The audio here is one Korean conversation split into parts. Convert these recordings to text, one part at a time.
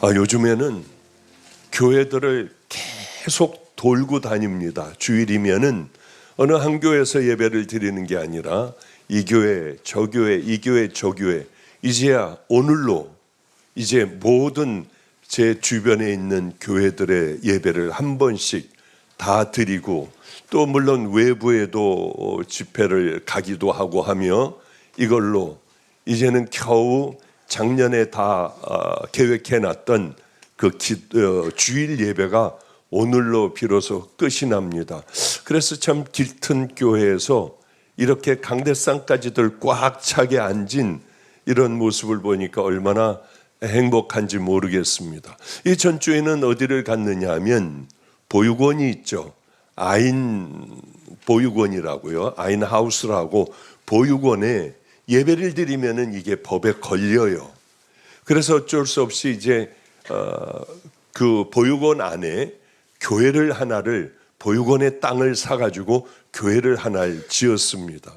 요즘에는 교회들을 계속 돌고 다닙니다. 주일이면은 어느 한 교회에서 예배를 드리는 게 아니라 이 교회, 저 교회, 이 교회, 저 교회, 이제야 오늘로 이제 모든 제 주변에 있는 교회들의 예배를 한 번씩 다 드리고, 또 물론 외부에도 집회를 가기도 하고 하며, 이걸로 이제는 겨우 작년에 다 계획해놨던 그 주일 예배가 오늘로 비로소 끝이 납니다. 그래서 참 길튼 교회에서 이렇게 강대상까지들 꽉 차게 앉은 이런 모습을 보니까 얼마나 행복한지 모르겠습니다. 이 전주에는 어디를 갔느냐 하면 보육원이 있죠. 아인 보육원이라고요. 아인 하우스라고 보육원에 예배를 드리면은 이게 법에 걸려요. 그래서 어쩔 수 없이 이제 그 보육원 안에 교회를 하나를, 보육원의 땅을 사가지고 교회를 하나를 지었습니다.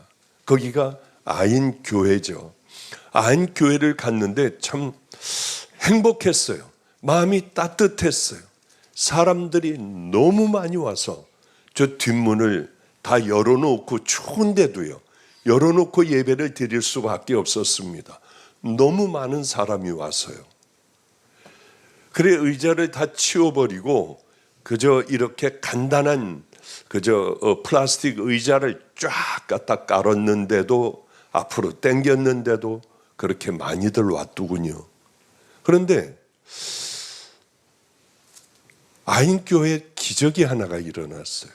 거기가 아인 교회죠. 아인 교회를 갔는데 참 행복했어요. 마음이 따뜻했어요. 사람들이 너무 많이 와서 저 뒷문을 다 열어놓고, 추운데도요, 열어놓고 예배를 드릴 수밖에 없었습니다. 너무 많은 사람이 와서요. 그래 의자를 다 치워버리고 그저 이렇게 간단한 그저 플라스틱 의자를 쫙 갖다 깔았는데도, 앞으로 당겼는데도 그렇게 많이들 왔더군요. 그런데 아인교회에 기적이 하나가 일어났어요.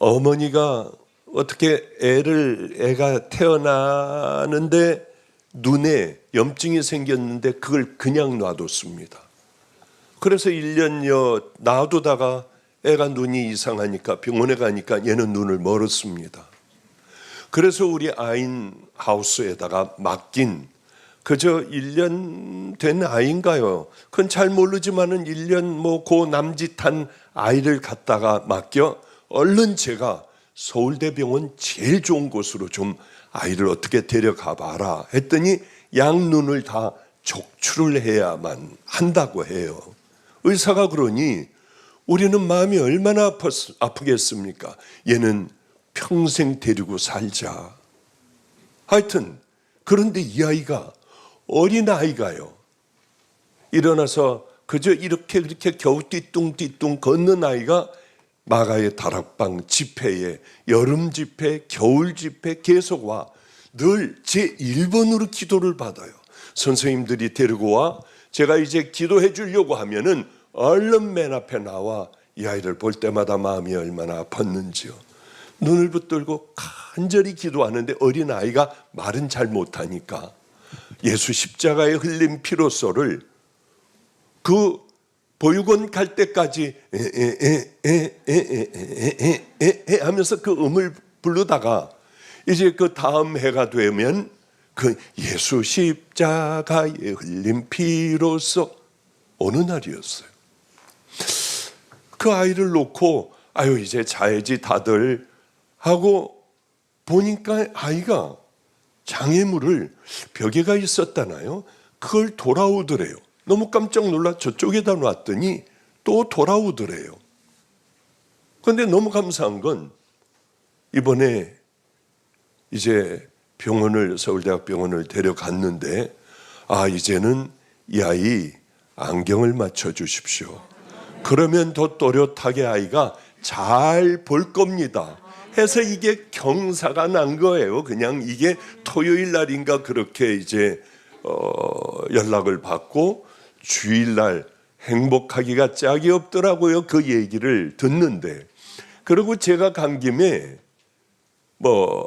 어머니가 어떻게 애가 태어나는데 눈에 염증이 생겼는데 그걸 그냥 놔뒀습니다. 그래서 1년여 놔두다가 애가 눈이 이상하니까 병원에 가니까 얘는 눈을 멀었습니다. 그래서 우리 아인 하우스에다가 맡긴, 그저 1년 된 아이인가요? 그건 잘 모르지만은 1년 고 남짓한 아이를 갖다가 맡겨 얼른 제가 서울대병원 제일 좋은 곳으로 좀 아이를 어떻게 데려가 봐라 했더니 양눈을 다 적출을 해야만 한다고 해요. 의사가 그러니 우리는 마음이 얼마나 아프겠습니까? 얘는 평생 데리고 살자. 하여튼 그런데 이 아이가, 어린아이가요, 일어나서 그저 이렇게 겨우 띠뚱띠뚱 걷는 아이가 마가의 다락방 집회에, 여름 집회, 겨울 집회 계속 와. 늘 제 1번으로 기도를 받아요. 선생님들이 데리고 와. 제가 이제 기도해 주려고 하면은 얼른 맨 앞에 나와 이 아이를 볼 때마다 마음이 얼마나 아팠는지요. 눈을 붙들고 간절히 기도하는데 어린아이가 말은 잘 못하니까 예수 십자가에 흘린 피로소를 그 보육원 갈 때까지 하면서 그 음을 부르다가 이제 그 다음 해가 되면 그 예수 십자가에 흘린 피로소 어느 날이었어요. 그 아이를 놓고 이제 자야지 다들 하고 보니까 아이가 장애물을 벽에가 있었다나요? 그걸 돌아오더래요. 너무 깜짝 놀라 저쪽에다 놨더니 또 돌아오더래요. 그런데 너무 감사한 건 이번에 이제 서울대학병원을 데려갔는데, 이제는 이 아이 안경을 맞춰 주십시오. 그러면 더 또렷하게 아이가 잘 볼 겁니다 해서 이게 경사가 난 거예요. 그냥 이게 토요일 날인가 그렇게 이제 연락을 받고 주일날 행복하기가 짝이 없더라고요. 그 얘기를 듣는데. 그리고 제가 간 김에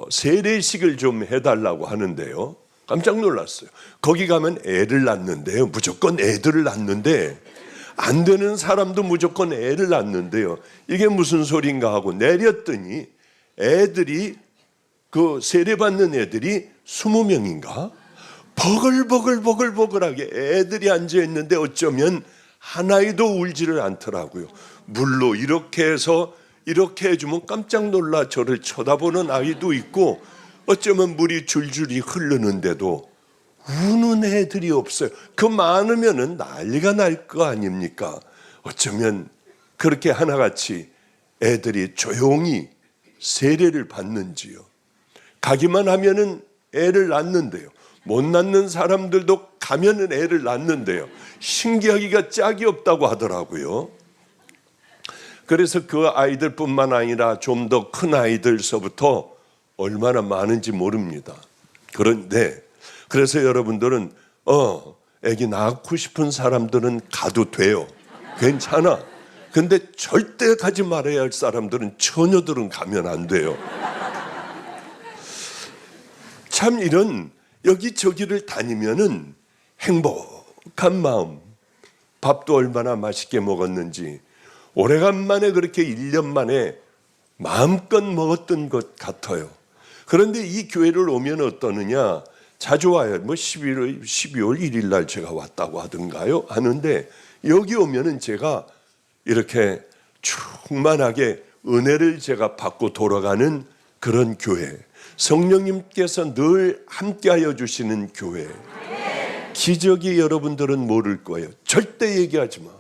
세례식을 좀 해달라고 하는데요. 깜짝 놀랐어요. 거기 가면 애를 낳는데요. 무조건 애들을 낳는데, 안 되는 사람도 무조건 애를 낳는데요. 이게 무슨 소린가 하고 내렸더니 애들이, 그 세례받는 애들이 20명인가? 버글버글하게 애들이 앉아있는데 어쩌면 하나이도 울지를 않더라고요. 물로 이렇게 해서 이렇게 해주면 깜짝 놀라 저를 쳐다보는 아이도 있고, 어쩌면 물이 줄줄이 흐르는데도 우는 애들이 없어요. 그 많으면은 난리가 날 거 아닙니까? 어쩌면 그렇게 하나같이 애들이 조용히 세례를 받는지요. 가기만 하면은 애를 낳는데요. 못 낳는 사람들도 가면은 애를 낳는데요. 신기하기가 짝이 없다고 하더라고요. 그래서 그 아이들뿐만 아니라 좀 더 큰 아이들서부터 얼마나 많은지 모릅니다. 그런데 그래서 여러분들은 애기 낳고 싶은 사람들은 가도 돼요. 괜찮아. 근데 절대 가지 말아야 할 사람들은 처녀들은 가면 안 돼요. 참 이런 여기저기를 다니면은 행복한 마음, 밥도 얼마나 맛있게 먹었는지 오래간만에 그렇게 1년 만에 마음껏 먹었던 것 같아요. 그런데 이 교회를 오면 어떠느냐? 자주 와요. 12월 1일 날 제가 왔다고 하던가요? 하는데 여기 오면은 제가 이렇게 충만하게 은혜를 제가 받고 돌아가는 그런 교회. 성령님께서 늘 함께하여 주시는 교회. 기적이 여러분들은 모를 거예요. 절대 얘기하지 마.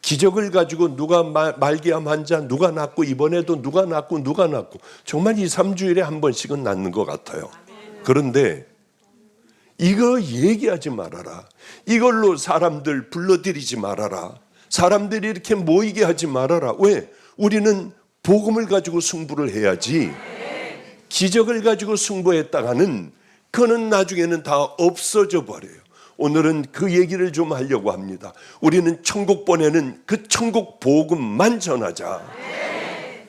기적을 가지고 누가 말기암 환자 누가 낫고 이번에도 누가 낫고 정말 2, 3주일에 한 번씩은 낫는 것 같아요. 그런데 이거 얘기하지 말아라. 이걸로 사람들 불러들이지 말아라. 사람들이 이렇게 모이게 하지 말아라. 왜? 우리는 복음을 가지고 승부를 해야지. 기적을 가지고 승부했다가는 그는 나중에는 다 없어져 버려요. 오늘은 그 얘기를 좀 하려고 합니다. 우리는 천국 보내는 그 천국 복음만 전하자.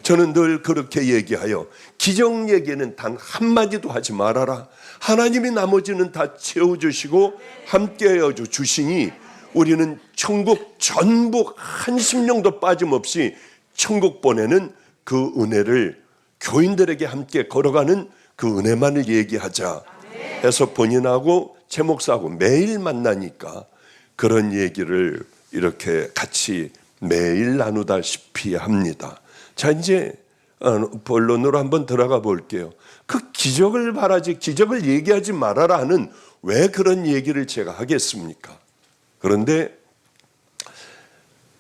저는 늘 그렇게 얘기하여 기적 얘기는 단 한마디도 하지 말아라. 하나님이 나머지는 다 채워주시고 함께하여 주시니 우리는 천국 전부 한 심령도 빠짐없이 천국 보내는 그 은혜를 교인들에게 함께 걸어가는 그 은혜만을 얘기하자 해서 본인하고 제 목사하고 매일 만나니까 그런 얘기를 이렇게 같이 매일 나누다시피 합니다. 자, 이제 본론으로 한번 들어가 볼게요. 그 기적을 바라지, 기적을 얘기하지 말아라 하는 왜 그런 얘기를 제가 하겠습니까? 그런데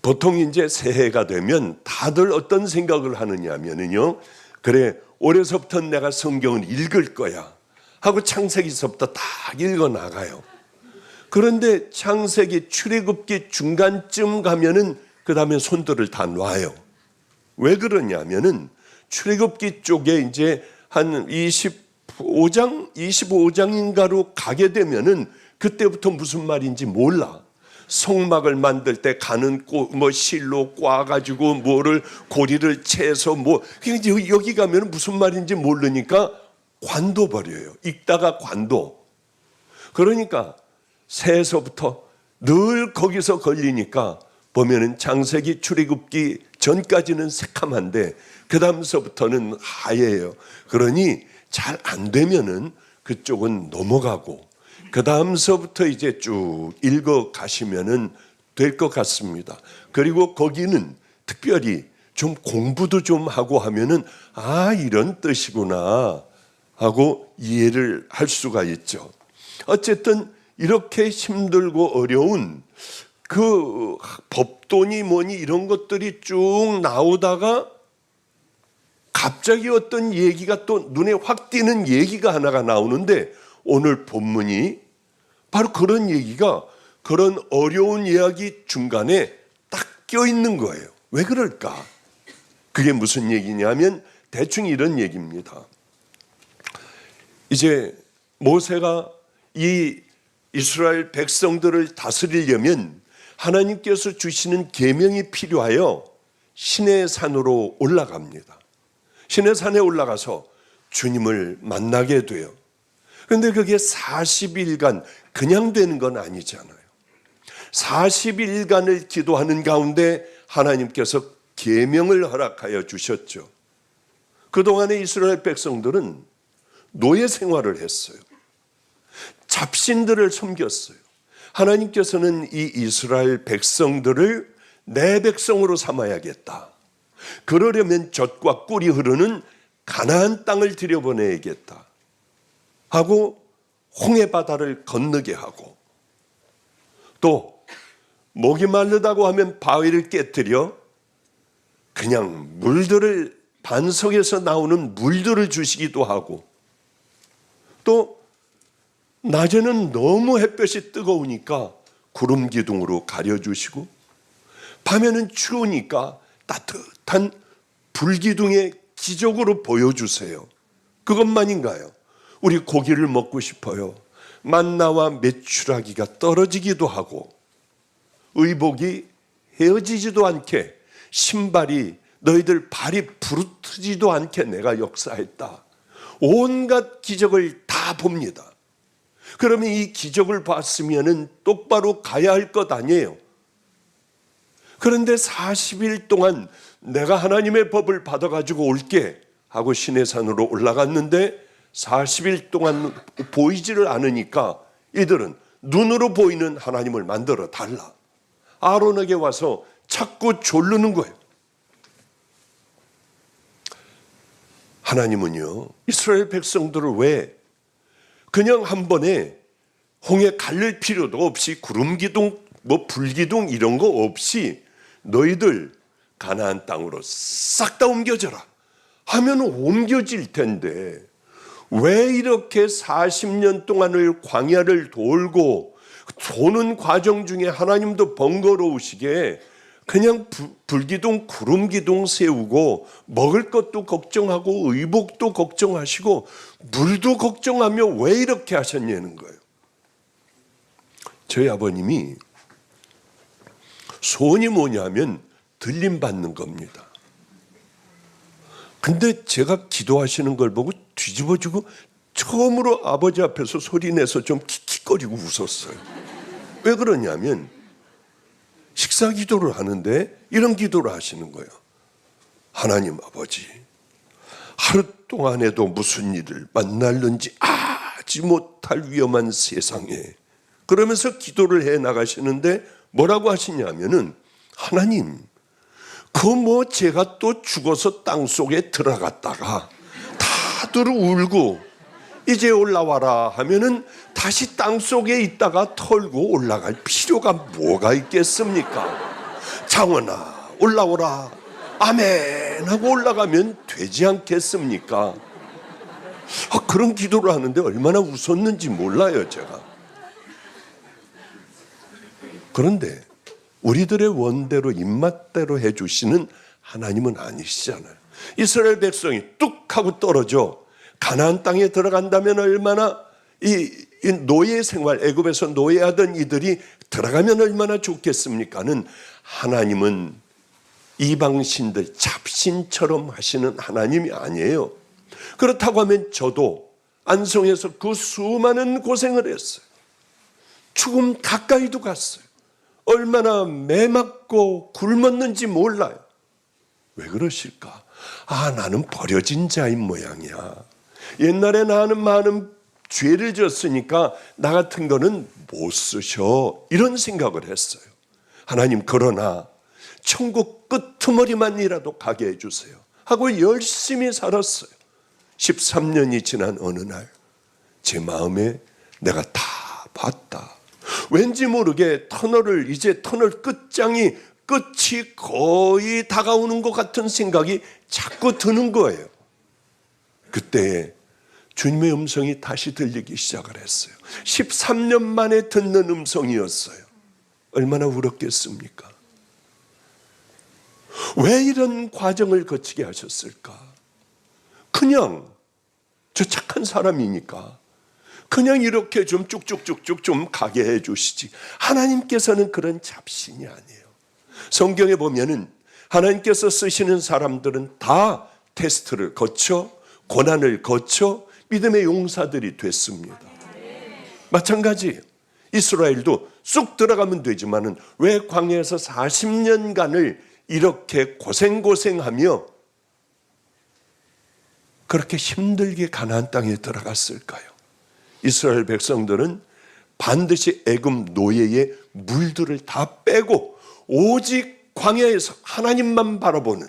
보통 이제 새해가 되면 다들 어떤 생각을 하느냐면요. 그래, 올해서부터 내가 성경을 읽을 거야 하고 창세기서부터 딱 읽어 나가요. 그런데 창세기 출애굽기 중간쯤 가면은 그 다음에 손들을 다 놔요. 왜 그러냐면은 출애굽기 쪽에 이제 한 25장인가로 가게 되면은 그때부터 무슨 말인지 몰라. 성막을 만들 때 가는 실로 꽈가지고 뭐를 고리를 채서 여기 가면 무슨 말인지 모르니까 관둬버려요. 읽다가 관둬. 그러니까 새해서부터 늘 거기서 걸리니까 보면은 창세기 출애굽기 전까지는 새카만데 그 다음서부터는 하얘요. 그러니 잘 안 되면은 그쪽은 넘어가고 그 다음서부터 이제 쭉 읽어 가시면은 될 것 같습니다. 그리고 거기는 특별히 좀 공부도 좀 하고 하면은 이런 뜻이구나 하고 이해를 할 수가 있죠. 어쨌든 이렇게 힘들고 어려운 그 법도니 뭐니 이런 것들이 쭉 나오다가 갑자기 어떤 얘기가 또 눈에 확 띄는 얘기가 하나가 나오는데 오늘 본문이 바로 그런 얘기가 그런 어려운 이야기 중간에 딱 껴있는 거예요. 왜 그럴까? 그게 무슨 얘기냐면 대충 이런 얘기입니다. 이제 모세가 이 이스라엘 백성들을 다스리려면 하나님께서 주시는 계명이 필요하여 시내 산으로 올라갑니다. 시내 산에 올라가서 주님을 만나게 돼요. 그런데 그게 40일간 그냥 되는 건 아니잖아요. 40일간을 기도하는 가운데 하나님께서 계명을 허락하여 주셨죠. 그동안에 이스라엘 백성들은 노예 생활을 했어요. 잡신들을 섬겼어요. 하나님께서는 이 이스라엘 백성들을 내 백성으로 삼아야겠다. 그러려면 젖과 꿀이 흐르는 가나안 땅을 들여보내야겠다 하고 홍해 바다를 건너게 하고, 또 목이 마르다고 하면 바위를 깨뜨려 그냥 물들을, 반석에서 나오는 물들을 주시기도 하고, 또 낮에는 너무 햇볕이 뜨거우니까 구름 기둥으로 가려주시고, 밤에는 추우니까 따뜻한 불기둥의 기적으로 보여주세요. 그것만인가요? 우리 고기를 먹고 싶어요. 만나와 메추라기가 떨어지기도 하고, 의복이 헤어지지도 않게, 신발이 너희들 발이 부르트지도 않게 내가 역사했다. 온갖 기적을 다 봅니다. 그러면 이 기적을 봤으면 똑바로 가야 할 것 아니에요. 그런데 40일 동안 내가 하나님의 법을 받아가지고 올게 하고 시내산으로 올라갔는데 40일 동안 보이지를 않으니까 이들은 눈으로 보이는 하나님을 만들어 달라. 아론에게 와서 자꾸 조르는 거예요. 하나님은요, 이스라엘 백성들을 왜 그냥 한 번에 홍해 갈릴 필요도 없이 구름 기둥, 불기둥 이런 거 없이 너희들 가나안 땅으로 싹 다 옮겨져라 하면 옮겨질 텐데, 왜 이렇게 40년 동안을 광야를 돌고 도는 과정 중에 하나님도 번거로우시게 그냥 불기둥, 구름기둥 세우고 먹을 것도 걱정하고 의복도 걱정하시고 물도 걱정하며 왜 이렇게 하셨냐는 거예요. 저희 아버님이 소원이 뭐냐면 들림 받는 겁니다. 근데 제가 기도하시는 걸 보고 뒤집어지고 처음으로 아버지 앞에서 소리내서 좀 킥킥거리고 웃었어요. 왜 그러냐면 식사 기도를 하는데 이런 기도를 하시는 거예요. 하나님 아버지, 하루 동안에도 무슨 일을 만날는지 아지 못할 위험한 세상에, 그러면서 기도를 해 나가시는데 뭐라고 하시냐면은, 하나님, 제가 또 죽어서 땅속에 들어갔다가 다들 울고 이제 올라와라 하면은 다시 땅속에 있다가 털고 올라갈 필요가 뭐가 있겠습니까? 장원아 올라오라 아멘 하고 올라가면 되지 않겠습니까? 그런 기도를 하는데 얼마나 웃었는지 몰라요, 제가. 그런데 우리들의 원대로 입맛대로 해주시는 하나님은 아니시잖아요. 이스라엘 백성이 뚝 하고 떨어져 가나안 땅에 들어간다면 얼마나 이 노예 생활, 애굽에서 노예하던 이들이 들어가면 얼마나 좋겠습니까는, 하나님은 이방신들 잡신처럼 하시는 하나님이 아니에요. 그렇다고 하면 저도 안성에서 그 수많은 고생을 했어요. 죽음 가까이도 갔어요. 얼마나 매맞고 굶었는지 몰라요. 왜 그러실까? 나는 버려진 자인 모양이야. 옛날에 나는 많은 죄를 졌으니까 나 같은 거는 못 쓰셔, 이런 생각을 했어요. 하나님, 그러나 천국 끄트머리만이라도 가게 해주세요 하고 열심히 살았어요. 13년이 지난 어느 날 제 마음에 내가 다 봤다. 왠지 모르게 이제 터널 끝이 거의 다가오는 것 같은 생각이 자꾸 드는 거예요. 그때 주님의 음성이 다시 들리기 시작을 했어요. 13년 만에 듣는 음성이었어요. 얼마나 울었겠습니까? 왜 이런 과정을 거치게 하셨을까? 그냥 저 착한 사람이니까 그냥 이렇게 좀 쭉쭉쭉쭉 좀 가게 해 주시지. 하나님께서는 그런 잡신이 아니에요. 성경에 보면은 하나님께서 쓰시는 사람들은 다 테스트를 거쳐, 고난을 거쳐 믿음의 용사들이 됐습니다. 마찬가지예요. 이스라엘도 쑥 들어가면 되지만은 왜 광야에서 40년간을 이렇게 고생하며 그렇게 힘들게 가나안 땅에 들어갔을까요? 이스라엘 백성들은 반드시 애굽 노예의 물들을 다 빼고 오직 광야에서 하나님만 바라보는,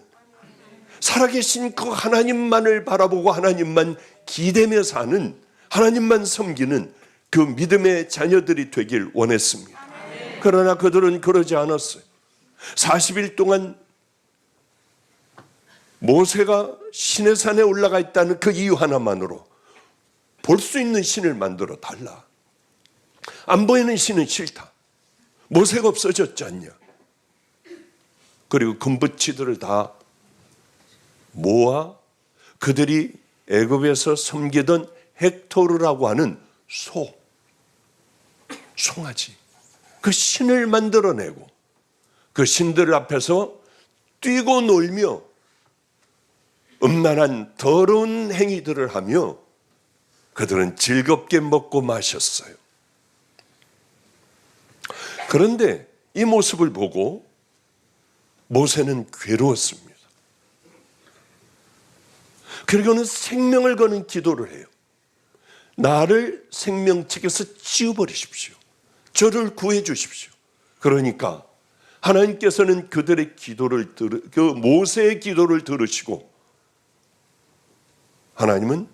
살아계신 그 하나님만을 바라보고 하나님만 기대며 사는, 하나님만 섬기는 그 믿음의 자녀들이 되길 원했습니다. 그러나 그들은 그러지 않았어요. 40일 동안 모세가 시내산에 올라가 있다는 그 이유 하나만으로 볼 수 있는 신을 만들어 달라. 안 보이는 신은 싫다. 모세가 없어졌지 않냐. 그리고 금붙이들을 다 모아 그들이 애굽에서 섬기던 헥토르라고 하는 송아지, 그 신을 만들어내고 그 신들 앞에서 뛰고 놀며 음란한 더러운 행위들을 하며 그들은 즐겁게 먹고 마셨어요. 그런데 이 모습을 보고 모세는 괴로웠습니다. 그리고는 생명을 거는 기도를 해요. 나를 생명책에서 지워버리십시오. 저를 구해 주십시오. 그러니까 하나님께서는 그들의 기도를 그 모세의 기도를 들으시고 하나님은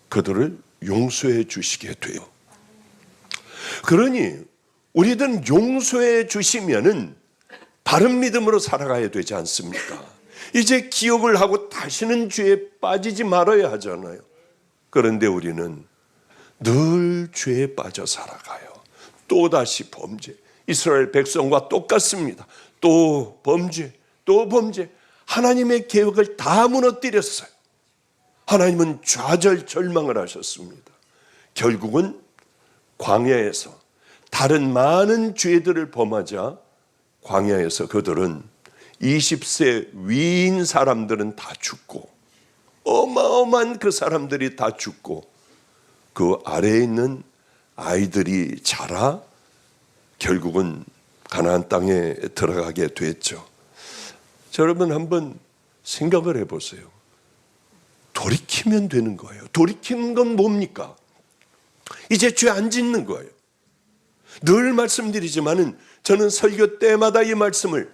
그들을 용서해 주시게 돼요. 그러니 우리들은 용서해 주시면은 바른 믿음으로 살아가야 되지 않습니까? 이제 기억을 하고 다시는 죄에 빠지지 말아야 하잖아요. 그런데 우리는 늘 죄에 빠져 살아가요. 또다시 범죄. 이스라엘 백성과 똑같습니다. 또 범죄, 또 범죄. 하나님의 계획을 다 무너뜨렸어요. 하나님은 좌절 절망을 하셨습니다. 결국은 광야에서 다른 많은 죄들을 범하자 광야에서 그들은 20세 위인 사람들은 다 죽고 어마어마한 그 사람들이 다 죽고 그 아래에 있는 아이들이 자라 결국은 가나안 땅에 들어가게 됐죠. 자, 여러분 한번 생각을 해보세요. 돌이키면 되는 거예요. 돌이키는 건 뭡니까? 이제 죄 안 짓는 거예요. 늘 말씀드리지만은 저는 설교 때마다 이 말씀을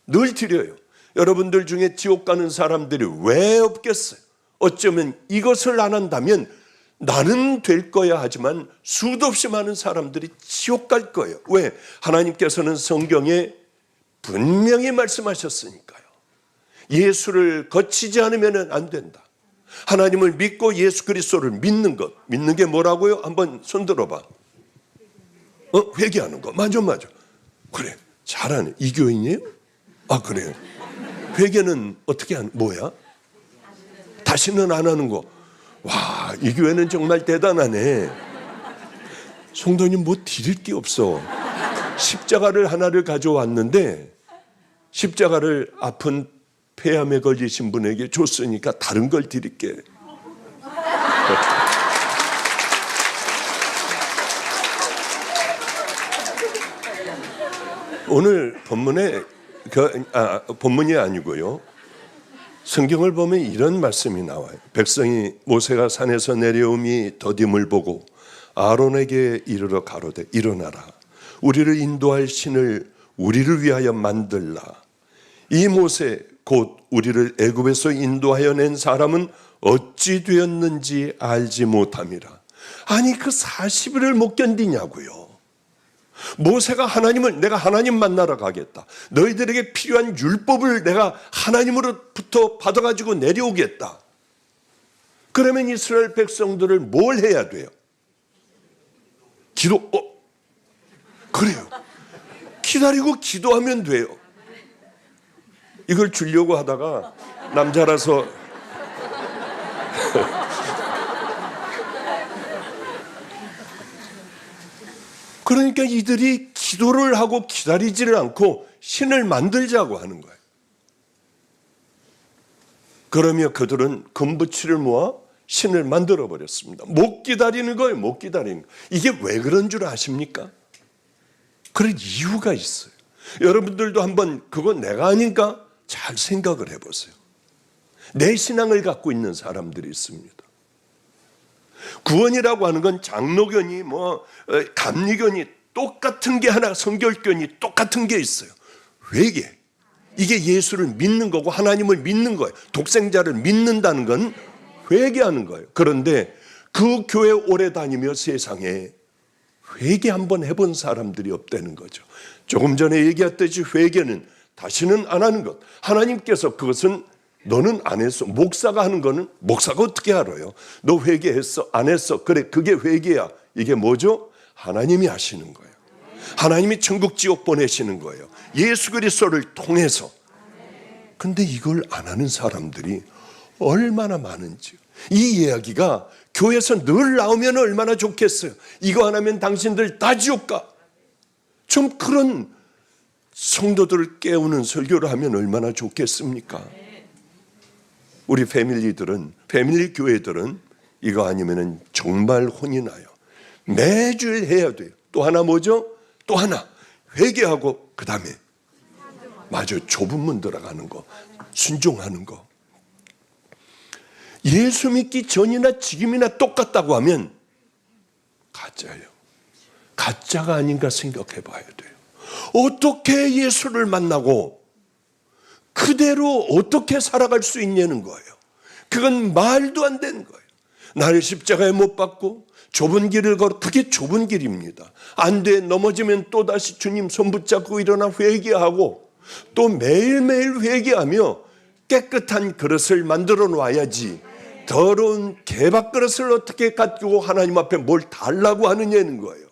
늘 드려요. 여러분들 중에 지옥 가는 사람들이 왜 없겠어요? 어쩌면 이것을 안 한다면 나는 될 거야 하지만 수도 없이 많은 사람들이 지옥 갈 거예요. 왜? 하나님께서는 성경에 분명히 말씀하셨으니까요. 예수를 거치지 않으면 안 된다. 하나님을 믿고 예수 그리스도를 믿는 것. 믿는 게 뭐라고요? 한번 손 들어봐. 회개하는 거. 맞아. 그래, 잘하네. 이 교인이에요? 아, 그래요. 회개는 어떻게 하는, 뭐야? 다시는 안 하는 거. 와, 이 교회는 정말 대단하네. 성도님 뭐 드릴 게 없어. 십자가를 하나를 가져왔는데 십자가를 아픈 폐암에 걸리신 분에게 줬으니까 다른 걸 드릴게. 오늘 본문에 본문이 아니고요. 성경을 보면 이런 말씀이 나와요. 백성이 모세가 산에서 내려옴이 더딤을 보고 아론에게 이르러 가로되 일어나라. 우리를 인도할 신을 우리를 위하여 만들라. 이 모세 곧 우리를 애굽에서 인도하여 낸 사람은 어찌 되었는지 알지 못함이라. 아니 그 40일을 못 견디냐고요. 모세가 하나님을 내가 하나님 만나러 가겠다. 너희들에게 필요한 율법을 내가 하나님으로부터 받아가지고 내려오겠다. 그러면 이스라엘 백성들을 뭘 해야 돼요? 기도. 그래요. 기다리고 기도하면 돼요. 이걸 주려고 하다가 남자라서 그러니까 이들이 기도를 하고 기다리지를 않고 신을 만들자고 하는 거예요. 그러며 그들은 금붙이를 모아 신을 만들어 버렸습니다. 못 기다리는 거예요. 못 기다리는 거. 이게 왜 그런 줄 아십니까? 그런 이유가 있어요. 여러분들도 한번 그건 내가 아닌가? 잘 생각을 해보세요. 내 신앙을 갖고 있는 사람들이 있습니다. 구원이라고 하는 건 장로견이 감리견이 똑같은 게 하나, 성결견이 똑같은 게 있어요. 회개. 이게 예수를 믿는 거고 하나님을 믿는 거예요. 독생자를 믿는다는 건 회개하는 거예요. 그런데 그 교회 오래 다니며 세상에 회개 한번 해본 사람들이 없다는 거죠. 조금 전에 얘기했듯이 회개는 다시는 안 하는 것. 하나님께서 그것은 너는 안 했어. 목사가 하는 거는 목사가 어떻게 알아요? 너 회개했어? 안 했어? 그래, 그게 회개야. 이게 뭐죠? 하나님이 하시는 거예요. 하나님이 천국 지옥 보내시는 거예요. 예수 그리스도를 통해서. 근데 이걸 안 하는 사람들이 얼마나 많은지. 이 이야기가 교회에서 늘 나오면 얼마나 좋겠어요. 이거 안 하면 당신들 다 지옥 가. 좀 그런 성도들을 깨우는 설교를 하면 얼마나 좋겠습니까? 우리 패밀리 교회들은 이거 아니면 정말 혼이 나요. 매주일 해야 돼요. 또 하나 뭐죠? 또 하나 회개하고 그 다음에 맞아요. 좁은 문 들어가는 거, 순종하는 거. 예수 믿기 전이나 지금이나 똑같다고 하면 가짜예요. 가짜가 아닌가 생각해 봐야 돼요. 어떻게 예수를 만나고 그대로 어떻게 살아갈 수 있냐는 거예요. 그건 말도 안 되는 거예요. 나를 십자가에 못 박고 좁은 길을 걸어, 그게 좁은 길입니다. 안 돼, 넘어지면 또다시 주님 손 붙잡고 일어나 회개하고 또 매일매일 회개하며 깨끗한 그릇을 만들어 놔야지 더러운 개밥 그릇을 어떻게 가지고 하나님 앞에 뭘 달라고 하느냐는 거예요.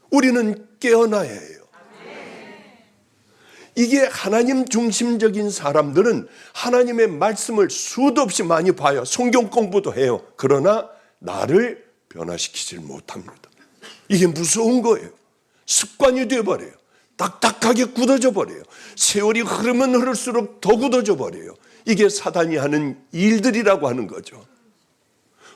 우리는 깨어나야 해요. 이게 하나님 중심적인 사람들은 하나님의 말씀을 수도 없이 많이 봐요. 성경 공부도 해요. 그러나 나를 변화시키질 못합니다. 이게 무서운 거예요. 습관이 되어버려요. 딱딱하게 굳어져 버려요. 세월이 흐르면 흐를수록 더 굳어져 버려요. 이게 사단이 하는 일들이라고 하는 거죠.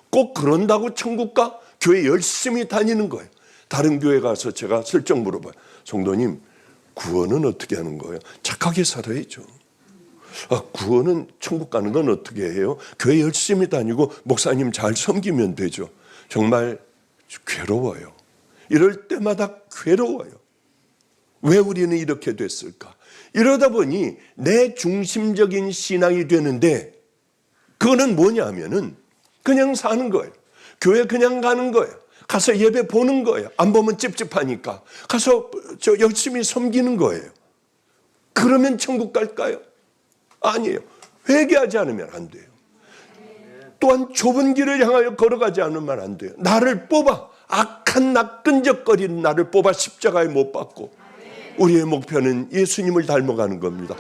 꼭 그런다고 천국 가? 교회 열심히 다니는 거예요. 다른 교회 가서 제가 슬쩍 물어봐요. 성도님, 구원은 어떻게 하는 거예요? 착하게 살아야죠. 구원은 천국 가는 건 어떻게 해요? 교회 열심히 다니고 목사님 잘 섬기면 되죠. 정말 괴로워요. 이럴 때마다 괴로워요. 왜 우리는 이렇게 됐을까? 이러다 보니 내 중심적인 신앙이 되는데 그거는 뭐냐 하면은 그냥 사는 거예요. 교회 그냥 가는 거예요. 가서 예배 보는 거예요. 안 보면 찝찝하니까. 가서 열심히 섬기는 거예요. 그러면 천국 갈까요? 아니에요. 회개하지 않으면 안 돼요. 또한 좁은 길을 향하여 걸어가지 않으면 안 돼요. 나를 뽑아, 악한 끈적거리는 나를 뽑아 십자가에 못 박고 우리의 목표는 예수님을 닮아가는 겁니다.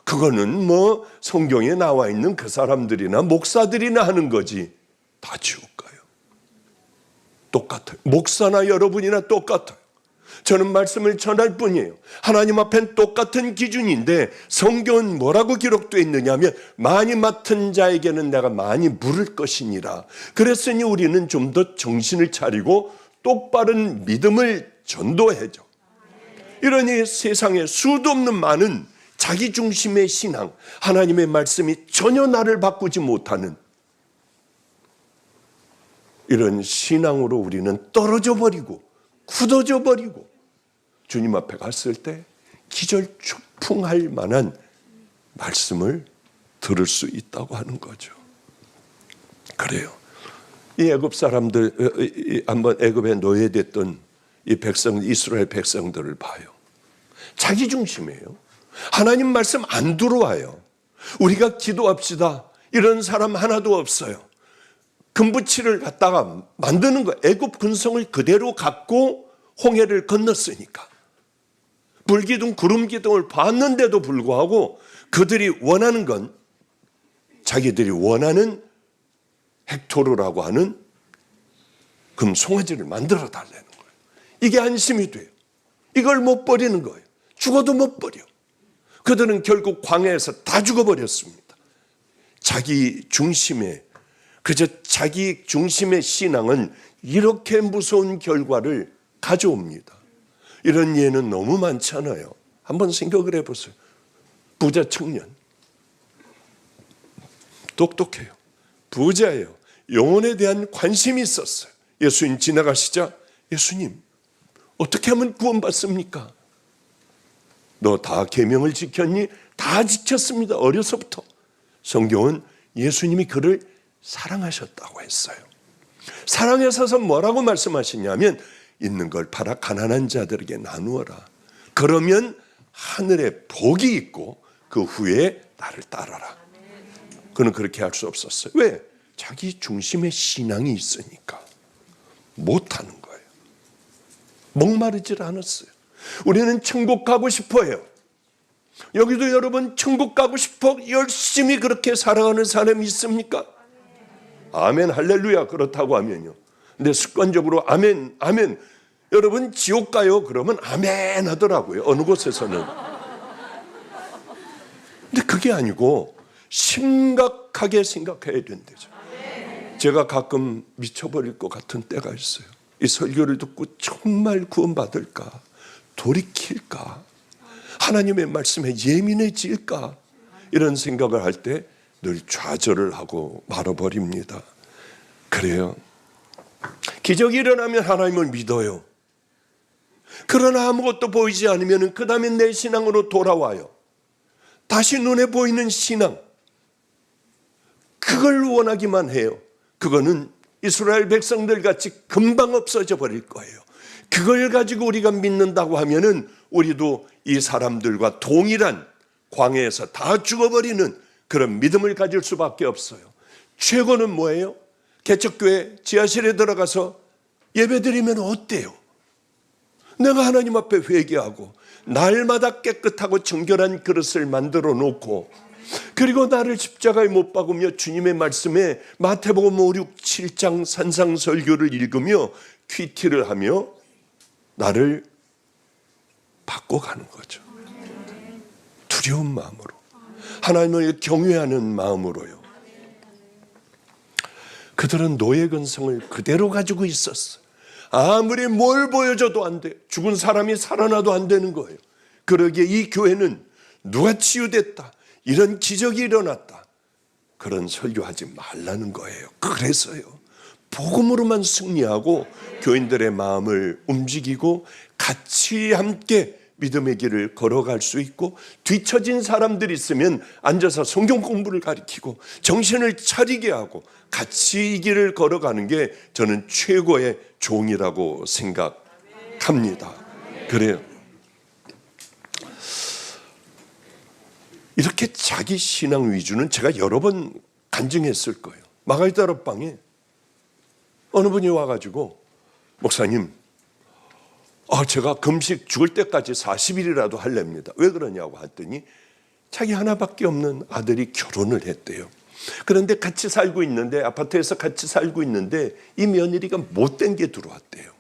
그거는 뭐 성경에 나와 있는 그 사람들이나 목사들이나 하는 거지. 다 지옥 가요. 똑같아요. 목사나 여러분이나 똑같아요. 저는 말씀을 전할 뿐이에요. 하나님 앞엔 똑같은 기준인데 성경은 뭐라고 기록되어 있느냐 하면 많이 맡은 자에게는 내가 많이 물을 것이니라. 그랬으니 우리는 좀 더 정신을 차리고 똑바른 믿음을 전도해줘. 이러니 세상에 수도 없는 많은 자기 중심의 신앙, 하나님의 말씀이 전혀 나를 바꾸지 못하는 이런 신앙으로 우리는 떨어져 버리고 굳어져 버리고 주님 앞에 갔을 때 기절초풍할 만한 말씀을 들을 수 있다고 하는 거죠. 그래요. 이 애굽 사람들, 한번 애굽에 노예됐던 이 백성, 이스라엘 백성들을 봐요. 자기 중심이에요. 하나님 말씀 안 들어와요. 우리가 기도합시다. 이런 사람 하나도 없어요. 금붙이를 갖다가 만드는 거예요. 애굽 근성을 그대로 갖고 홍해를 건넜으니까. 불기둥, 구름기둥을 봤는데도 불구하고 그들이 원하는 건 자기들이 원하는 헥토르라고 하는 금송아지를 만들어 달라는 거예요. 이게 안심이 돼요. 이걸 못 버리는 거예요. 죽어도 못 버려. 그들은 결국 광야에서 다 죽어버렸습니다. 자기 중심의 그저 자기 중심의 신앙은 이렇게 무서운 결과를 가져옵니다. 이런 예는 너무 많잖아요. 한번 생각을 해보세요. 부자 청년. 똑똑해요. 부자예요. 영혼에 대한 관심이 있었어요. 예수님 지나가시자 예수님 어떻게 하면 구원받습니까? 너 다 계명을 지켰니? 다 지켰습니다. 어려서부터. 성경은 예수님이 그를 사랑하셨다고 했어요. 사랑하셔서 뭐라고 말씀하시냐면 있는 걸 팔아 가난한 자들에게 나누어라. 그러면 하늘에 복이 있고 그 후에 나를 따라라. 그는 그렇게 할 수 없었어요. 왜? 자기 중심의 신앙이 있으니까 못하는 거예요. 목마르질 않았어요. 우리는 천국 가고 싶어요. 여기도 여러분 천국 가고 싶어 열심히 그렇게 살아가는 사람이 있습니까? 아멘 할렐루야. 그렇다고 하면요. 근데 습관적으로 아멘 아멘. 여러분 지옥 가요 그러면 아멘 하더라고요. 어느 곳에서는. 근데 그게 아니고 심각하게 생각해야 된대죠. 제가 가끔 미쳐버릴 것 같은 때가 있어요. 이 설교를 듣고 정말 구원받을까? 돌이킬까? 하나님의 말씀에 예민해질까? 이런 생각을 할 때 늘 좌절을 하고 말아버립니다. 그래요. 기적이 일어나면 하나님을 믿어요. 그러나 아무것도 보이지 않으면 그 다음에 내 신앙으로 돌아와요. 다시 눈에 보이는 신앙. 그걸 원하기만 해요. 그거는 이스라엘 백성들 같이 금방 없어져 버릴 거예요. 그걸 가지고 우리가 믿는다고 하면은 우리도 이 사람들과 동일한 광야에서 다 죽어버리는 그런 믿음을 가질 수밖에 없어요. 최고는 뭐예요? 개척교회 지하실에 들어가서 예배드리면 어때요? 내가 하나님 앞에 회개하고 날마다 깨끗하고 정결한 그릇을 만들어 놓고 그리고 나를 십자가에 못 박으며 주님의 말씀에 마태복음 5, 6, 7장 산상설교를 읽으며 퀴티를 하며 나를 바꿔가는 거죠. 두려운 마음으로 하나님을 경외하는 마음으로요. 그들은 노예 근성을 그대로 가지고 있었어요. 아무리 뭘 보여줘도 안 돼요. 죽은 사람이 살아나도 안 되는 거예요. 그러기에 이 교회는 누가 치유됐다, 이런 기적이 일어났다, 그런 설교하지 말라는 거예요. 그래서요, 복음으로만 승리하고 교인들의 마음을 움직이고 같이 함께 믿음의 길을 걸어갈 수 있고, 뒤처진 사람들이 있으면 앉아서 성경 공부를 가르치고 정신을 차리게 하고 같이 이 길을 걸어가는 게 저는 최고의 종이라고 생각합니다. 그래요. 이렇게 자기 신앙 위주는 제가 여러 번 간증했을 거예요. 마가의 다락방에 어느 분이 와가지고 목사님, 제가 금식 죽을 때까지 40일이라도 할랍니다. 왜 그러냐고 했더니 자기 하나밖에 없는 아들이 결혼을 했대요. 그런데 같이 살고 있는데, 아파트에서 같이 살고 있는데 이 며느리가 못된 게 들어왔대요.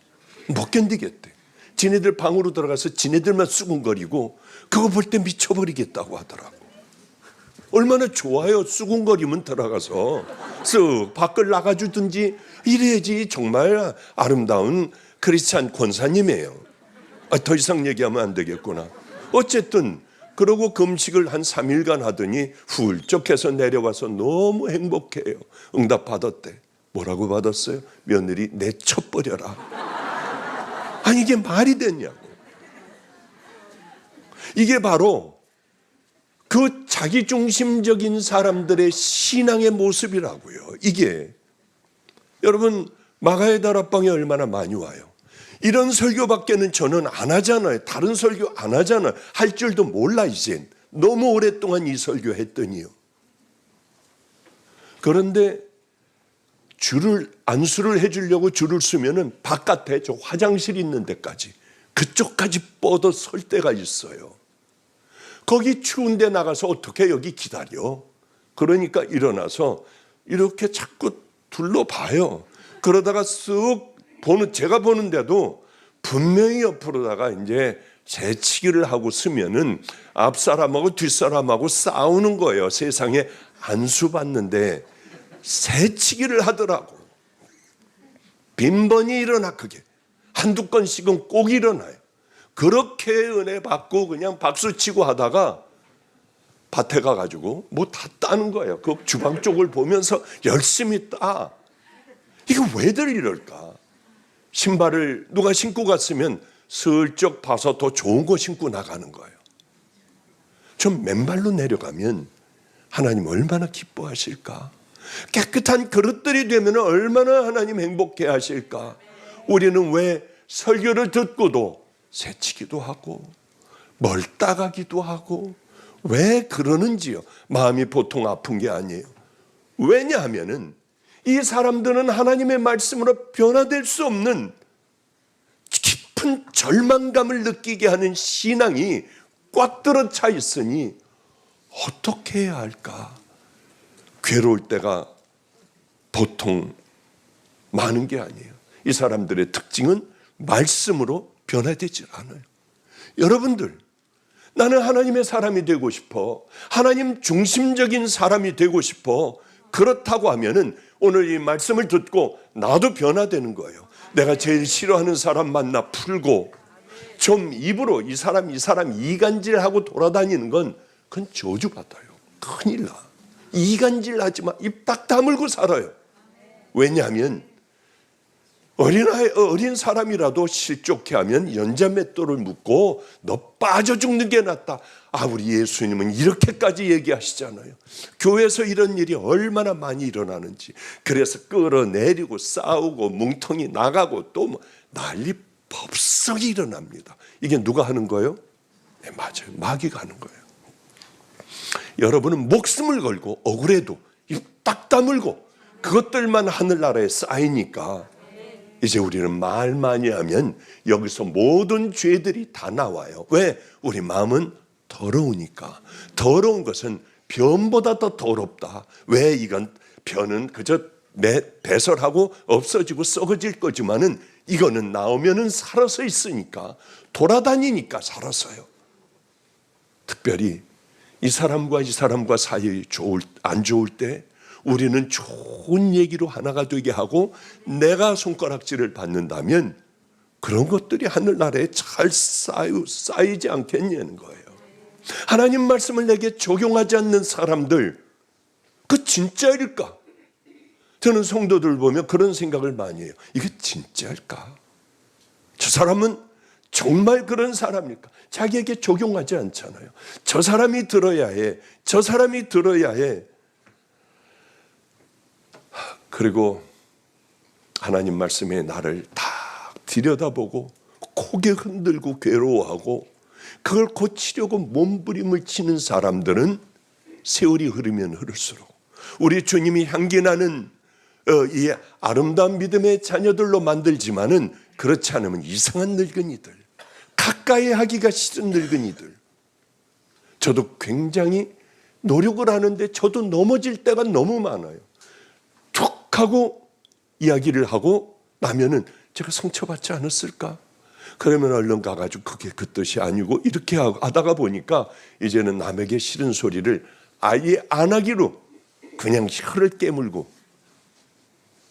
못 견디겠대. 지네들 방으로 들어가서 지네들만 수군거리고 그거 볼 때 미쳐버리겠다고 하더라고. 얼마나 좋아요. 수군거리면 들어가서 쓱 밖을 나가주든지 이래야지 정말 아름다운 크리스찬 권사님이에요. 더 이상 얘기하면 안 되겠구나. 어쨌든 그러고 금식을 한 3일간 하더니 훌쩍해서 내려와서 너무 행복해요. 응답 받았대. 뭐라고 받았어요? 며느리 내쳐버려라. 아니 이게 말이 됐냐고. 이게 바로 그 자기중심적인 사람들의 신앙의 모습이라고요. 이게 여러분 마가의 다락방에 얼마나 많이 와요. 이런 설교밖에는 저는 안 하잖아요. 다른 설교 안 하잖아요. 할 줄도 몰라 이젠. 너무 오랫동안 이 설교 했더니요. 그런데 안수를 해주려고 줄을 서면은 바깥에 저 화장실 있는 데까지 그쪽까지 뻗어 설 때가 있어요. 거기 추운 데 나가서 어떻게 여기 기다려? 그러니까 일어나서 이렇게 자꾸 둘러봐요. 그러다가 쓱 제가 보는데도 분명히 옆으로다가 이제 재치기를 하고 쓰면은 앞사람하고 뒷사람하고 싸우는 거예요. 세상에 안수 받는데 새치기를 하더라고. 빈번히 일어나. 그게 한두 건씩은 꼭 일어나요. 그렇게 은혜 받고 그냥 박수치고 하다가 밭에 가가지고 뭐 다 따는 거예요. 그 주방 쪽을 보면서 열심히 따. 이거 왜들 이럴까? 신발을 누가 신고 갔으면 슬쩍 봐서 더 좋은 거 신고 나가는 거예요. 좀 맨발로 내려가면 하나님 얼마나 기뻐하실까? 깨끗한 그릇들이 되면 얼마나 하나님 행복해 하실까. 우리는 왜 설교를 듣고도 새치기도 하고 멀따가기도 하고 왜 그러는지요. 마음이 보통 아픈 게 아니에요. 왜냐하면은 이 사람들은 하나님의 말씀으로 변화될 수 없는 깊은 절망감을 느끼게 하는 신앙이 꽉 들어차 있으니 어떻게 해야 할까? 괴로울 때가 보통 많은 게 아니에요. 이 사람들의 특징은 말씀으로 변화되지 않아요. 여러분들, 나는 하나님의 사람이 되고 싶어. 하나님 중심적인 사람이 되고 싶어. 그렇다고 하면은 오늘 이 말씀을 듣고 나도 변화되는 거예요. 내가 제일 싫어하는 사람 만나 풀고 좀 입으로 이 사람 이간질하고 돌아다니는 건 그건 저주받아요. 큰일 나. 이간질하지 마. 입 딱 다물고 살아요. 왜냐하면 어린 사람이라도 실족해 하면 연자맷돌을 묶고 너 빠져 죽는 게 낫다. 우리 예수님은 이렇게까지 얘기하시잖아요. 교회에서 이런 일이 얼마나 많이 일어나는지. 그래서 끌어내리고 싸우고 뭉텅이 나가고 또 뭐 난리 법석이 일어납니다. 이게 누가 하는 거예요? 네, 맞아요. 마귀가 하는 거예요. 여러분은 목숨을 걸고 억울해도 입 딱 다물고 그것들만 하늘나라에 쌓이니까 이제 우리는 말 많이 하면 여기서 모든 죄들이 다 나와요. 왜? 우리 마음은 더러우니까. 더러운 것은 변보다 더 더럽다. 왜? 이건 변은 그저 배설하고 없어지고 썩어질 거지만은 이거는 나오면은 살아서 있으니까, 돌아다니니까 살았어요. 특별히 이 사람과 사이 안 좋을 때 우리는 좋은 얘기로 하나가 되게 하고 내가 손가락질을 받는다면 그런 것들이 하늘나라에 잘 쌓이지 않겠냐는 거예요. 하나님 말씀을 내게 적용하지 않는 사람들, 그 진짜일까? 저는 성도들 보면 그런 생각을 많이 해요. 이게 진짜일까? 저 사람은 정말 그런 사람일까? 자기에게 적용하지 않잖아요. 저 사람이 들어야 해. 저 사람이 들어야 해. 그리고 하나님 말씀에 나를 다 들여다보고 고개 흔들고 괴로워하고 그걸 고치려고 몸부림을 치는 사람들은 세월이 흐르면 흐를수록 우리 주님이 향기나는 이 아름다운 믿음의 자녀들로 만들지만은 그렇지 않으면 이상한 늙은이들, 가까이 하기가 싫은 늙은이들. 저도 굉장히 노력을 하는데 저도 넘어질 때가 너무 많아요. 툭 하고 이야기를 하고 나면은 제가 상처받지 않았을까? 그러면 얼른 가가지고 그게 그 뜻이 아니고 이렇게 하다가 보니까 이제는 남에게 싫은 소리를 아예 안 하기로 그냥 혀를 깨물고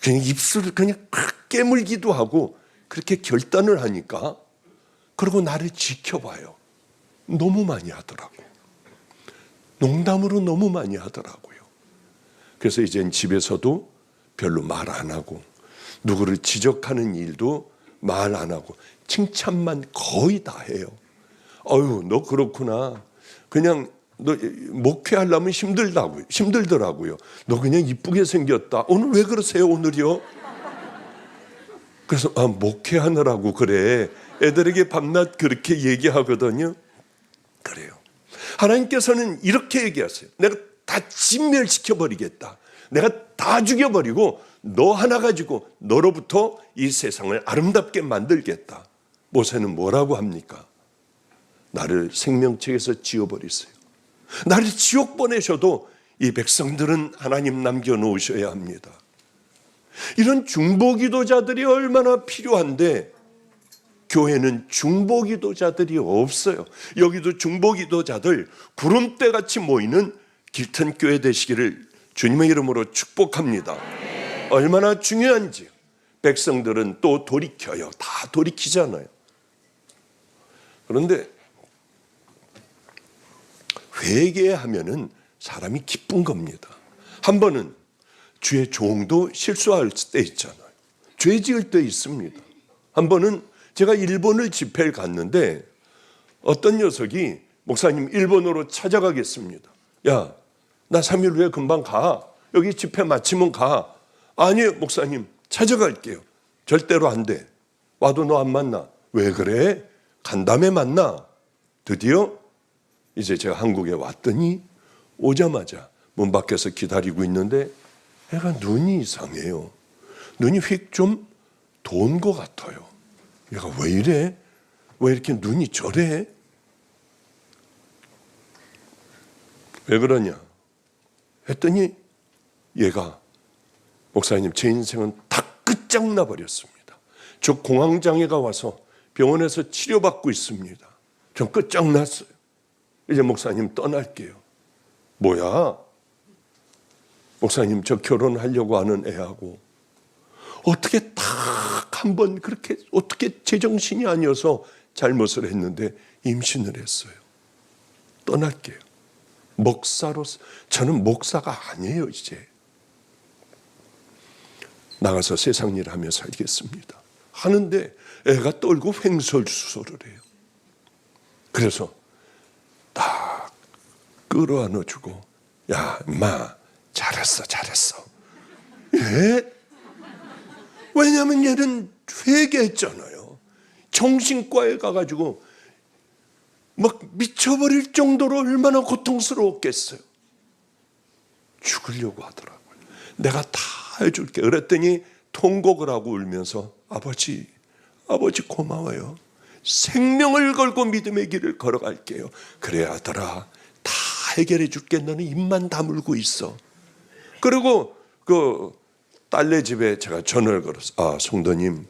그냥 입술을 그냥 깨물기도 하고 그렇게 결단을 하니까, 그리고 나를 지켜봐요. 너무 많이 하더라고요. 농담으로 너무 많이 하더라고요. 그래서 이젠 집에서도 별로 말 안 하고 누구를 지적하는 일도 말 안 하고 칭찬만 거의 다 해요. 너 그렇구나. 그냥 너 목회하려면 힘들더라고요. 너 그냥 이쁘게 생겼다. 오늘 왜 그러세요, 오늘이요? 그래서 목회하느라고 그래. 애들에게 밤낮 그렇게 얘기하거든요. 그래요. 하나님께서는 이렇게 얘기하세요. 내가 다 진멸시켜버리겠다. 내가 다 죽여버리고 너 하나 가지고 너로부터 이 세상을 아름답게 만들겠다. 모세는 뭐라고 합니까? 나를 생명책에서 지워버리세요. 나를 지옥 보내셔도 이 백성들은 하나님 남겨놓으셔야 합니다. 이런 중보기도자들이 얼마나 필요한데 교회는 중보기도자들이 없어요. 여기도 중보기도자들 구름대같이 모이는 길튼 교회 되시기를 주님의 이름으로 축복합니다. 얼마나 중요한지. 백성들은 또 돌이켜요. 다 돌이키잖아요. 그런데 회개하면은 사람이 기쁜 겁니다. 한 번은 주의 종도 실수할 때 있잖아요. 죄 지을 때 있습니다. 한 번은 제가 일본을 집회를 갔는데 어떤 녀석이 목사님 일본어로 찾아가겠습니다. 야, 나 3일 후에 금방 가. 여기 집회 마치면 가. 아니요, 목사님. 찾아갈게요. 절대로 안 돼. 와도 너 안 만나. 왜 그래? 간담회 만나. 드디어 이제 제가 한국에 왔더니 오자마자 문 밖에서 기다리고 있는데 애가 눈이 이상해요. 눈이 휙 좀 돈 것 같아요. 얘가 왜 이래? 왜 이렇게 눈이 저래? 왜 그러냐 했더니 얘가 목사님 제 인생은 다 끝장나 버렸습니다. 저 공황장애가 와서 병원에서 치료받고 있습니다. 전 끝장났어요. 이제 목사님 떠날게요. 뭐야? 목사님 저 결혼하려고 하는 애하고 어떻게 딱 한 번 그렇게 어떻게 제정신이 아니어서 잘못을 했는데 임신을 했어요. 떠날게요. 목사로서 저는 목사가 아니에요. 이제 나가서 세상 일 하며 살겠습니다 하는데 애가 떨고 횡설수설을 해요. 그래서 딱 끌어안아주고 야 임마 잘했어. 예? 왜냐하면 얘는 회개했잖아요. 정신과에 가가지고 막 미쳐버릴 정도로 얼마나 고통스러웠겠어요. 죽으려고 하더라고요. 내가 다 해줄게. 그랬더니 통곡을 하고 울면서 아버지 고마워요. 생명을 걸고 믿음의 길을 걸어갈게요. 그래 아들아 다 해결해 줄게. 너는 입만 다물고 있어. 그리고 그 딸네 집에 제가 전화를 걸었어요. 성도님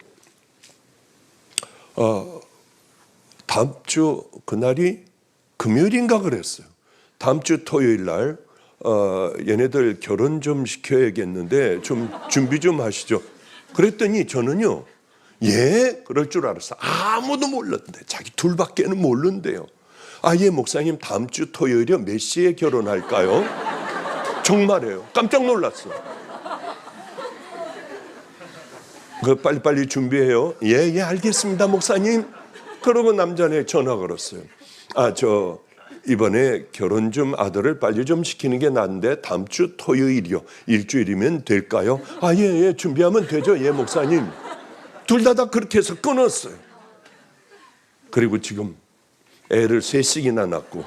다음 주 그날이 금요일인가 그랬어요. 다음 주 토요일 날 얘네들 결혼 좀 시켜야겠는데 좀 준비 좀 하시죠. 그랬더니 저는요 예 그럴 줄 알았어. 아무도 몰랐는데 자기 둘밖에는 모른대요. 예 목사님 다음 주 토요일에 몇 시에 결혼할까요? 정말이에요. 깜짝 놀랐어. 빨리빨리 준비해요. 예 알겠습니다 목사님. 그러고 남자네 전화 걸었어요. 저 이번에 결혼 좀 아들을 빨리 좀 시키는 게 나은데 다음 주 토요일이요. 일주일이면 될까요? 예 준비하면 되죠. 예 목사님. 둘 다 그렇게 해서 끊었어요. 그리고 지금 애를 셋씩이나 낳고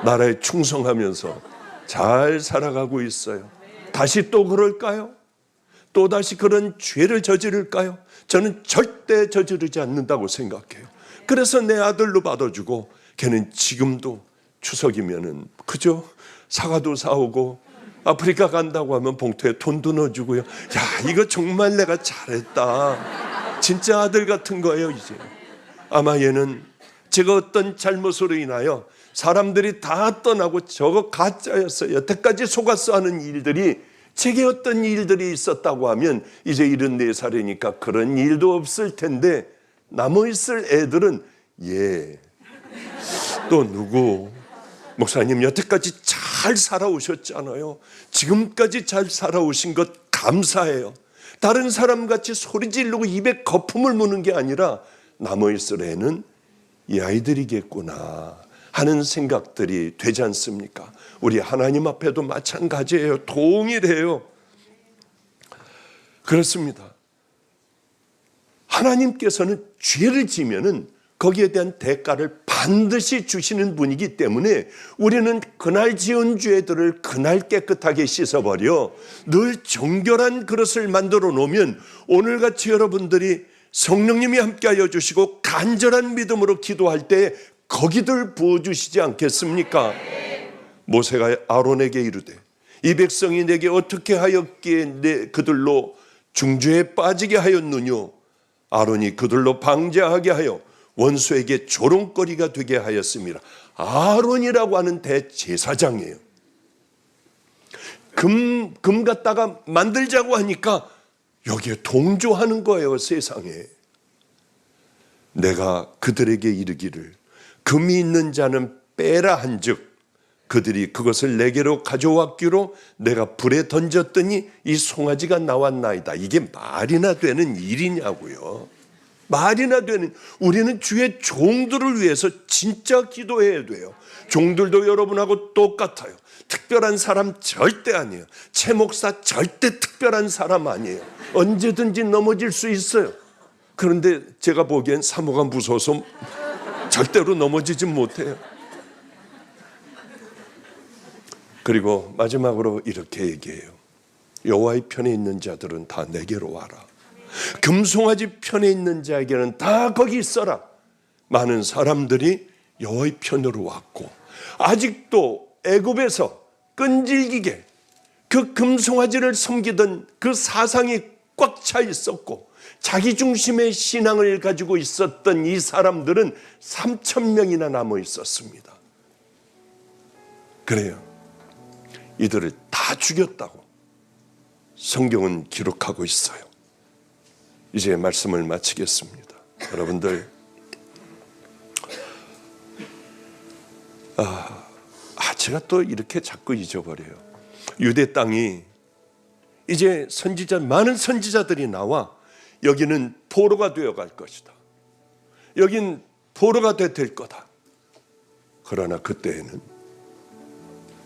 나라에 충성하면서 잘 살아가고 있어요. 다시 또 그럴까요? 또다시 그런 죄를 저지를까요? 저는 절대 저지르지 않는다고 생각해요. 그래서 내 아들로 받아주고 걔는 지금도 추석이면은 그죠? 사과도 사오고 아프리카 간다고 하면 봉투에 돈도 넣어주고요. 야 이거 정말 내가 잘했다. 진짜 아들 같은 거예요. 이제 아마 얘는 제가 어떤 잘못으로 인하여 사람들이 다 떠나고 저거 가짜였어요. 여태까지 속았어 하는 일들이 제게 어떤 일들이 있었다고 하면 이제 74살이니까 그런 일도 없을 텐데 남아있을 애들은 또 누구 목사님 여태까지 잘 살아오셨잖아요. 지금까지 잘 살아오신 것 감사해요. 다른 사람같이 소리 지르고 입에 거품을 무는 게 아니라 남아있을 애는 이 아이들이겠구나 하는 생각들이 되지 않습니까? 우리 하나님 앞에도 마찬가지예요. 동일해요. 그렇습니다. 하나님께서는 죄를 지면은 거기에 대한 대가를 반드시 주시는 분이기 때문에 우리는 그날 지은 죄들을 그날 깨끗하게 씻어버려 늘 정결한 그릇을 만들어 놓으면 오늘같이 여러분들이 성령님이 함께하여 주시고 간절한 믿음으로 기도할 때 거기들 부어주시지 않겠습니까? 모세가 아론에게 이르되 이 백성이 내게 어떻게 하였기에 그들로 중죄에 빠지게 하였느뇨? 아론이 그들로 방제하게 하여 원수에게 조롱거리가 되게 하였습니다. 아론이라고 하는 대제사장이에요. 금 갖다가 만들자고 하니까 여기에 동조하는 거예요. 세상에. 내가 그들에게 이르기를 금이 있는 자는 빼라 한즉 그들이 그것을 내게로 가져왔기로 내가 불에 던졌더니 이 송아지가 나왔나이다. 이게 말이나 되는 일이냐고요. 말이나 되는, 우리는 주의 종들을 위해서 진짜 기도해야 돼요. 종들도 여러분하고 똑같아요. 특별한 사람 절대 아니에요. 최 목사 절대 특별한 사람 아니에요. 언제든지 넘어질 수 있어요. 그런데 제가 보기엔 사모가 무서워서 절대로 넘어지지 못해요. 그리고 마지막으로 이렇게 얘기해요. 여호와의 편에 있는 자들은 다 내게로 와라. 금송아지 편에 있는 자에게는 다 거기 있어라. 많은 사람들이 여호와의 편으로 왔고 아직도 애굽에서 끈질기게 그 금송아지를 섬기던 그 사상이 꽉 차 있었고 자기 중심의 신앙을 가지고 있었던 이 사람들은 3,000명이나 남아 있었습니다. 그래요. 이들을 다 죽였다고 성경은 기록하고 있어요. 이제 말씀을 마치겠습니다. 여러분들, 제가 또 이렇게 자꾸 잊어버려요. 유대 땅이 이제 많은 선지자들이 나와 여기는 포로가 되어 갈 것이다. 여긴 포로가 될 거다. 그러나 그때에는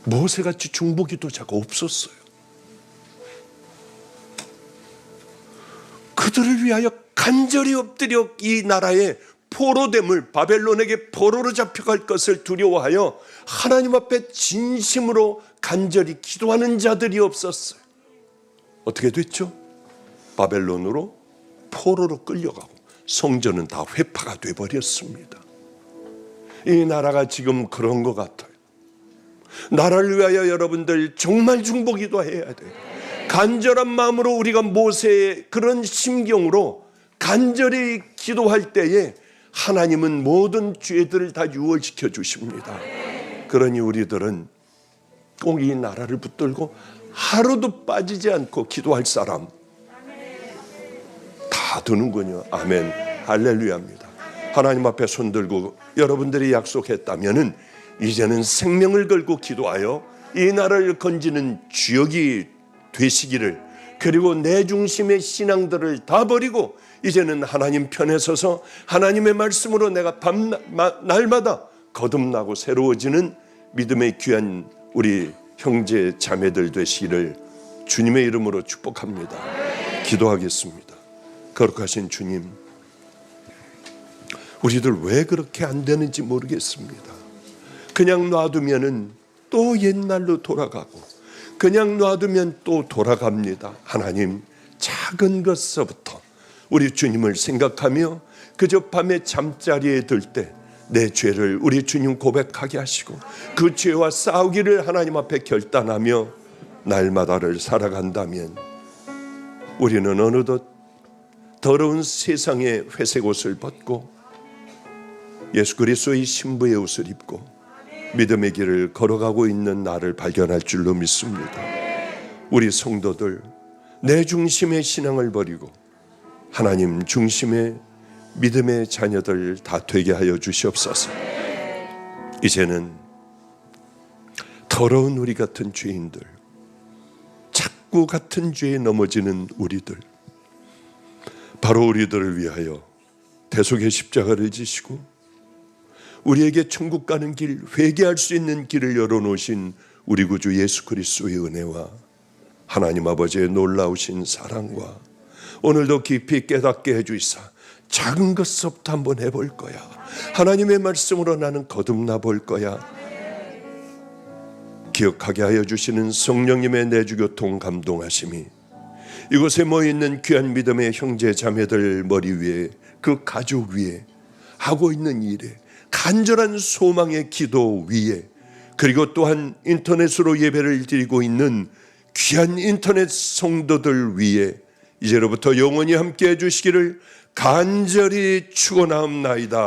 모세같이 중보기도자가 없었어요. 그들을 위하여 간절히 엎드려 이 나라의 포로됨을, 바벨론에게 포로로 잡혀갈 것을 두려워하여 하나님 앞에 진심으로 간절히 기도하는 자들이 없었어요. 어떻게 됐죠? 바벨론으로 포로로 끌려가고 성전은 다 회파가 돼버렸습니다. 이 나라가 지금 그런 것 같아요. 나라를 위하여 여러분들 정말 중보기도 해야 돼요. 간절한 마음으로 우리가 모세의 그런 심경으로 간절히 기도할 때에 하나님은 모든 죄들을 다 유월시켜 주십니다. 그러니 우리들은 꼭 이 나라를 붙들고 하루도 빠지지 않고 기도할 사람 다 드는군요. 아멘, 할렐루야입니다. 하나님 앞에 손들고 여러분들이 약속했다면은 이제는 생명을 걸고 기도하여 이 나라를 건지는 주역이 되시기를, 그리고 내 중심의 신앙들을 다 버리고 이제는 하나님 편에 서서 하나님의 말씀으로 내가 날마다 거듭나고 새로워지는 믿음의 귀한 우리 형제 자매들 되시기를 주님의 이름으로 축복합니다. 기도하겠습니다. 거룩하신 주님, 우리들 왜 그렇게 안 되는지 모르겠습니다. 그냥 놔두면은 또 옛날로 돌아가고 그냥 놔두면 또 돌아갑니다. 하나님, 작은 것서부터 우리 주님을 생각하며 그저 밤에 잠자리에 들 때 내 죄를 우리 주님 고백하게 하시고 그 죄와 싸우기를 하나님 앞에 결단하며 날마다를 살아간다면 우리는 어느덧 더러운 세상의 회색 옷을 벗고 예수 그리스도의 신부의 옷을 입고 믿음의 길을 걸어가고 있는 나를 발견할 줄로 믿습니다. 우리 성도들, 내 중심의 신앙을 버리고 하나님 중심의 믿음의 자녀들 다 되게 하여 주시옵소서. 이제는 더러운 우리 같은 죄인들, 자꾸 같은 죄에 넘어지는 우리들, 바로 우리들을 위하여 대속의 십자가를 지시고 우리에게 천국 가는 길, 회개할 수 있는 길을 열어놓으신 우리 구주 예수 그리스도의 은혜와 하나님 아버지의 놀라우신 사랑과 오늘도 깊이 깨닫게 해주시사 작은 것부터 한번 해볼 거야. 하나님의 말씀으로 나는 거듭나 볼 거야. 기억하게 하여 주시는 성령님의 내주교통 감동하심이 이곳에 모여있는 귀한 믿음의 형제 자매들 머리 위에, 그 가족 위에, 하고 있는 일에, 간절한 소망의 기도 위에, 그리고 또한 인터넷으로 예배를 드리고 있는 귀한 인터넷 성도들 위에 이제로부터 영원히 함께 해주시기를 간절히 축원하옵나이다.